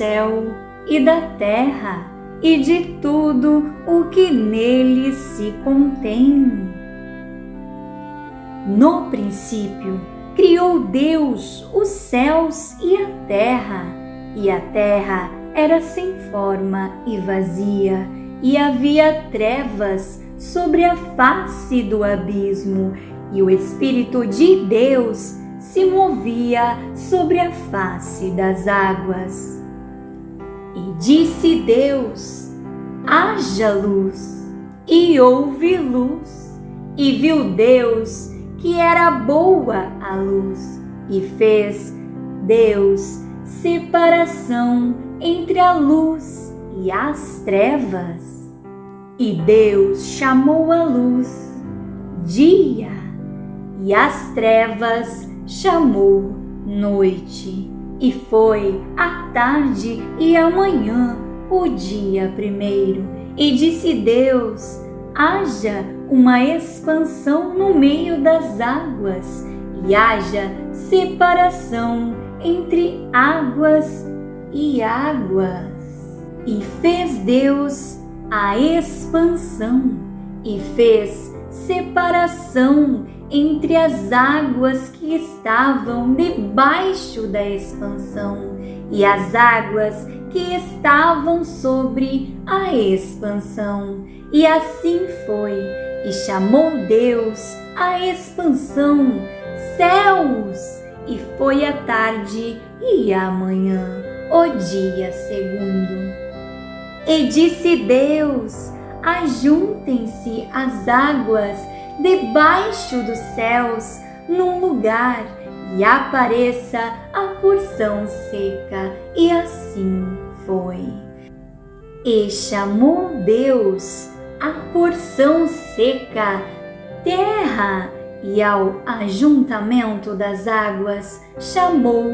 céu e da terra e de tudo o que nele se contém. No princípio, criou Deus os céus e a terra era sem forma e vazia, e havia trevas sobre a face do abismo, e o Espírito de Deus se movia sobre a face das águas. E disse Deus: haja luz, e houve luz. E viu Deus que era boa a luz, e fez Deus separação entre a luz e as trevas. E Deus chamou a luz dia, e as trevas chamou noite. E foi a tarde e a manhã o dia primeiro. E disse Deus: haja uma expansão no meio das águas, e haja separação entre águas e águas. E fez Deus a expansão, e fez separação entre as águas que estavam debaixo da expansão e as águas que estavam sobre a expansão. E assim foi. E chamou Deus a expansão céus. E foi a tarde e a manhã, o dia segundo. E disse Deus: ajuntem-se as águas debaixo dos céus num lugar, e apareça a porção seca. E assim foi. E chamou Deus a porção seca terra, e ao ajuntamento das águas chamou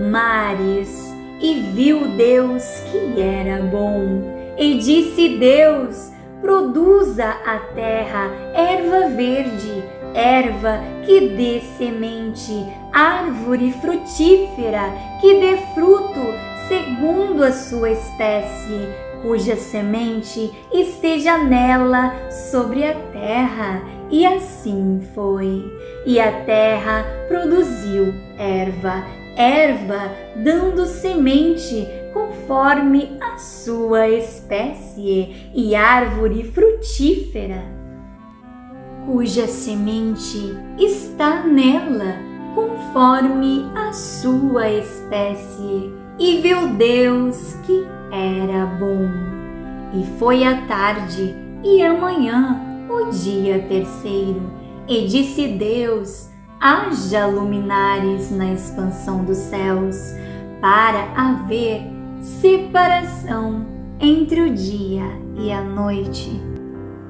mares. E viu Deus que era bom. E disse Deus: produza a terra erva verde, erva que dê semente, árvore frutífera que dê fruto segundo a sua espécie, cuja semente esteja nela sobre a terra. E assim foi. E a terra produziu erva dando semente conforme a sua espécie, e árvore frutífera, cuja semente está nela conforme a sua espécie. E viu Deus que era bom. E foi a tarde e a manhã, o dia terceiro. E disse Deus: haja luminares na expansão dos céus, para haver separação entre o dia e a noite,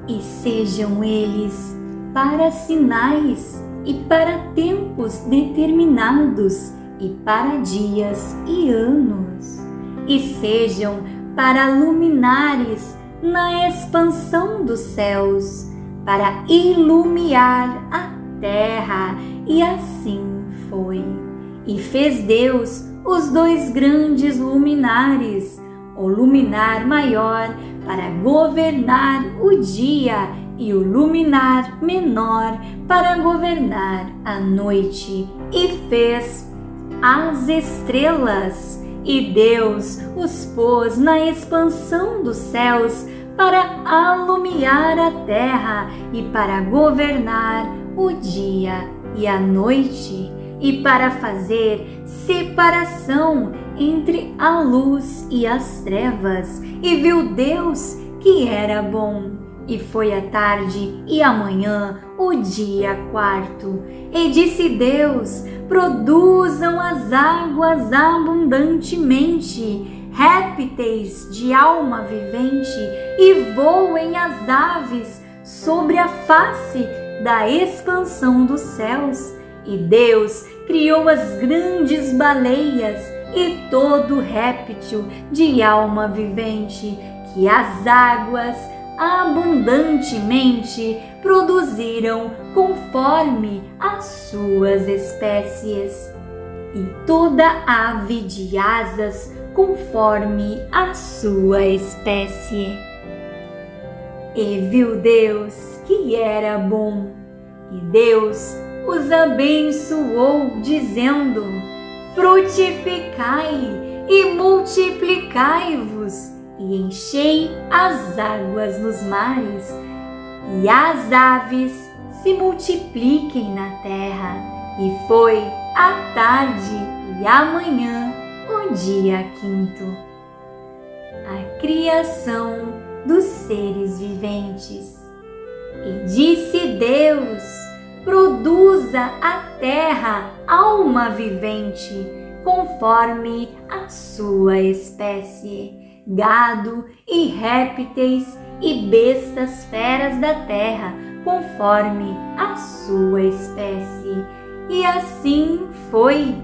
e sejam eles para sinais e para tempos determinados, e para dias e anos, e sejam para luminares na expansão dos céus, para iluminar a terra. E assim foi. E fez Deus os dois grandes luminares, o luminar maior para governar o dia, e o luminar menor para governar a noite. E fez as estrelas. E Deus os pôs na expansão dos céus para alumiar a terra, e para governar o dia e a noite, e para fazer separação entre a luz e as trevas. E viu Deus que era bom. E foi a tarde e a manhã, o dia quarto. E disse Deus: produzam as águas abundantemente, répteis de alma vivente, e voem as aves sobre a face da expansão dos céus. E Deus criou as grandes baleias e todo réptil de alma vivente, que as águas abundantemente produziram conforme as suas espécies. E toda ave de asas conforme a sua espécie. E viu Deus que era bom, e Deus os abençoou, dizendo: frutificai e multiplicai-vos, e enchei as águas nos mares, e as aves se multipliquem na terra. E foi a tarde e a manhã, o dia quinto. A criação dos seres viventes. E disse Deus: produza a terra alma vivente, conforme a sua espécie, gado e répteis e bestas feras da terra, conforme a sua espécie. E assim foi.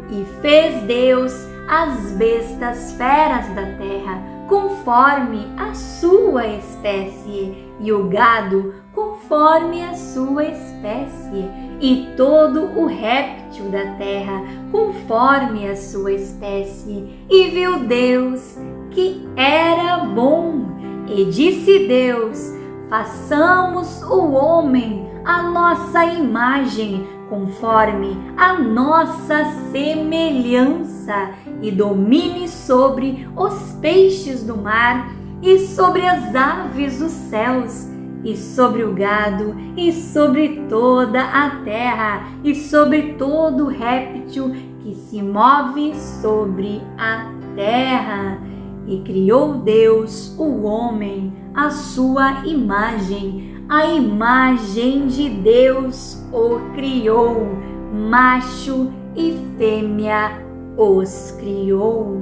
E fez Deus as bestas feras da terra, conforme a sua espécie, e o gado conforme a sua espécie, e todo o réptil da terra conforme a sua espécie. E viu Deus que era bom. E disse Deus: façamos o homem à nossa imagem, conforme a nossa semelhança, e domine sobre os peixes do mar, e sobre as aves dos céus, e sobre o gado, e sobre toda a terra, e sobre todo réptil que se move sobre a terra. E criou Deus o homem à sua imagem, a imagem de Deus o criou, macho e fêmea os criou.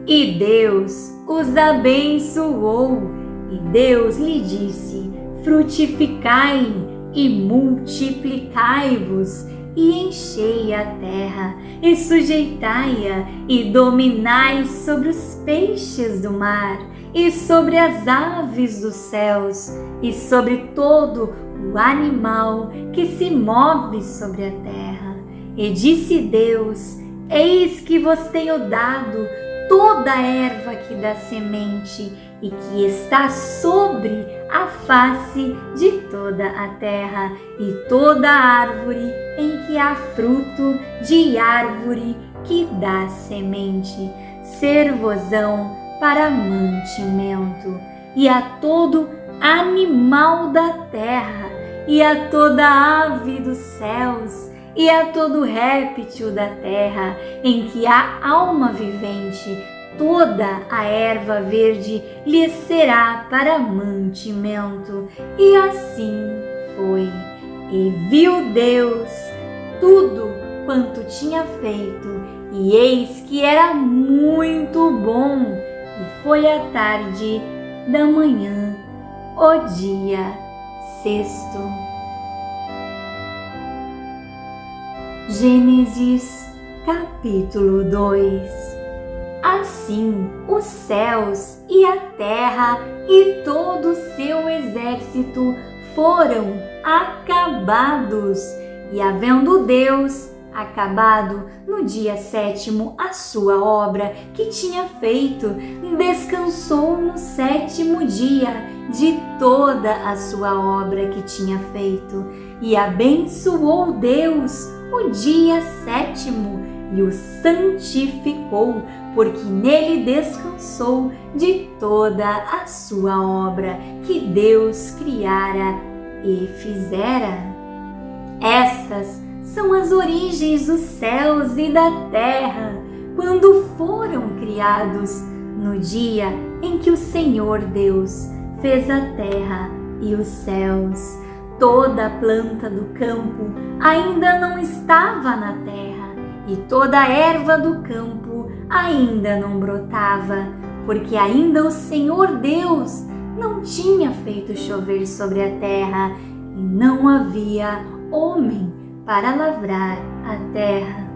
E Deus os abençoou, e Deus lhe disse: frutificai e multiplicai-vos, e enchei a terra, e sujeitai-a, e dominai sobre os peixes do mar, e sobre as aves dos céus, e sobre todo o animal que se move sobre a terra. E disse Deus: eis que vos tenho dado toda a erva que dá semente, e que está sobre a face de toda a terra, e toda árvore em que há fruto de árvore que dá semente, ser-vos-ão para mantimento, e a todo animal da terra, e a toda ave dos céus, e a todo réptil da terra, em que há alma vivente, toda a erva verde lhe será para mantimento. E assim foi. E viu Deus tudo quanto tinha feito, e eis que era muito bom. E foi a tarde da manhã, o dia sexto. Gênesis capítulo 2. Assim os céus e a terra e todo o seu exército foram acabados. E havendo Deus acabado no dia sétimo a sua obra que tinha feito, descansou no sétimo dia de toda a sua obra que tinha feito. E abençoou Deus o dia sétimo e o santificou, porque nele descansou de toda a sua obra que Deus criara e fizera. Estas são as origens dos céus e da terra, quando foram criados, no dia em que o Senhor Deus fez a terra e os céus. Toda a planta do campo ainda não estava na terra, e toda a erva do campo ainda não brotava, porque ainda o Senhor Deus não tinha feito chover sobre a terra, e não havia homem para lavrar a terra.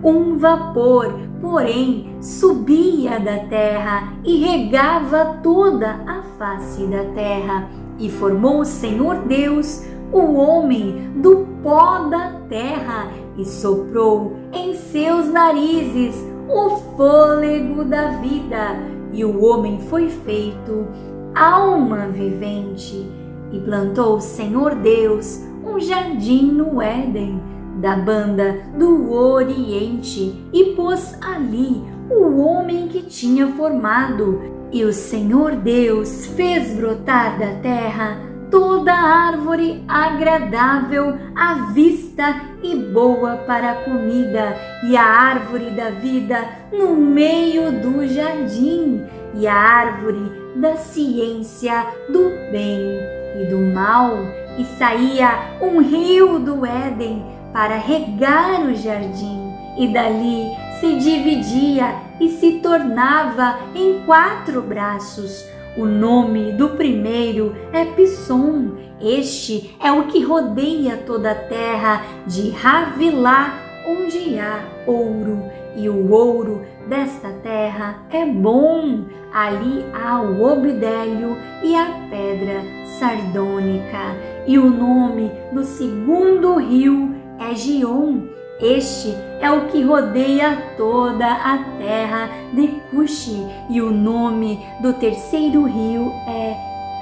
Um vapor, porém, subia da terra e regava toda a face da terra. E formou o Senhor Deus o homem do pó da terra, e soprou em seus narizes o fôlego da vida, e o homem foi feito alma vivente. E plantou o Senhor Deus um jardim no Éden, da banda do Oriente, e pôs ali o homem que tinha formado. E o Senhor Deus fez brotar da terra toda árvore agradável à vista e boa para a comida, e a árvore da vida no meio do jardim, e a árvore da ciência do bem e do mal. E saía um rio do Éden para regar o jardim, e dali se dividia e se tornava em 4 braços. O nome do primeiro é Pissom. Este é o que rodeia toda a terra de Havilá, onde há ouro, e o ouro desta terra é bom. Ali há o obidélio e a pedra sardônica. E o nome do segundo rio é Gion. Este é o que rodeia toda a terra de Cuxi, e o nome do terceiro rio é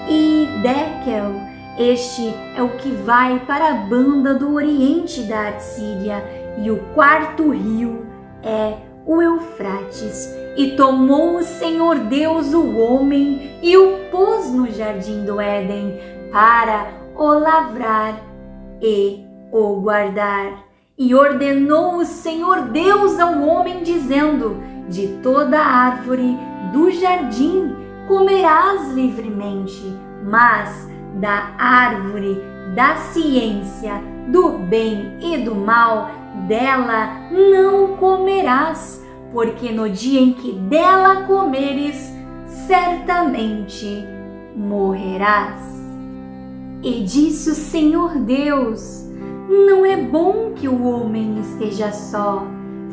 Idekel. Este é o que vai para a banda do oriente da Assíria, e o 4º rio é o Eufrates. E tomou o Senhor Deus o homem e o pôs no jardim do Éden para o lavrar e o guardar. E ordenou o Senhor Deus ao homem, dizendo: de toda árvore do jardim comerás livremente, mas da árvore da ciência do bem e do mal, dela não comerás, porque no dia em que dela comeres, certamente morrerás. E disse o Senhor Deus: não é bom que o homem esteja só.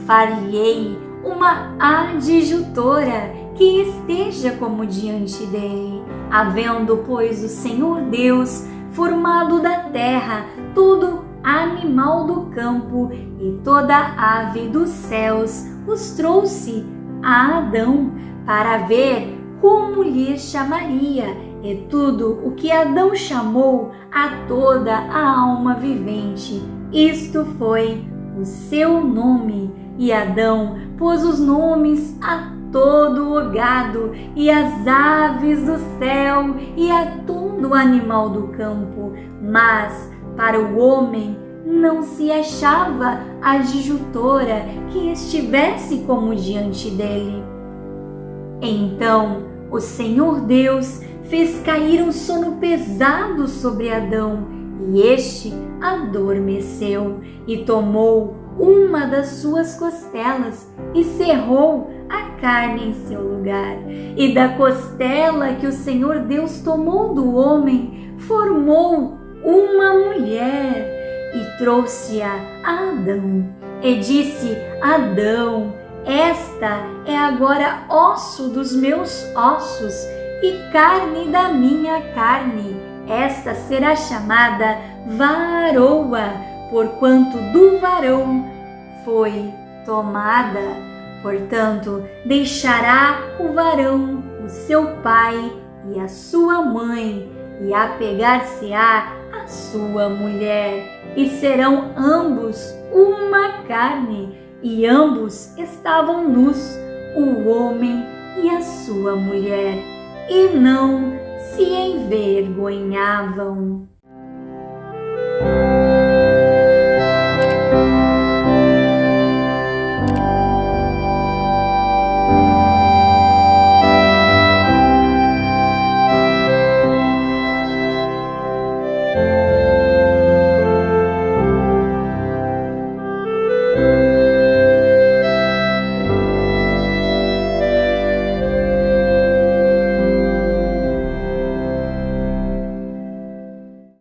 Far-lhe-ei uma adjutora que esteja como diante dele. Havendo, pois, o Senhor Deus formado da terra todo animal do campo e toda ave dos céus, os trouxe a Adão para ver como lhe chamaria. E tudo o que Adão chamou a toda a alma vivente, isto foi o seu nome. E Adão pôs os nomes a todo o gado, e às aves do céu, e a todo animal do campo. Mas para o homem não se achava adjutora que estivesse como diante dele. Então o Senhor Deus fez cair um sono pesado sobre Adão, e este adormeceu, e tomou uma das suas costelas e cerrou a carne em seu lugar. E da costela que o Senhor Deus tomou do homem, formou uma mulher e trouxe-a a Adão. E disse: Adão, esta é agora osso dos meus ossos e carne da minha carne. Esta será chamada varoa, porquanto do varão foi tomada. Portanto, deixará o varão o seu pai e a sua mãe, e apegar-se-á à sua mulher, e serão ambos uma carne. E ambos estavam nus, o homem e a sua mulher, e não se envergonhavam.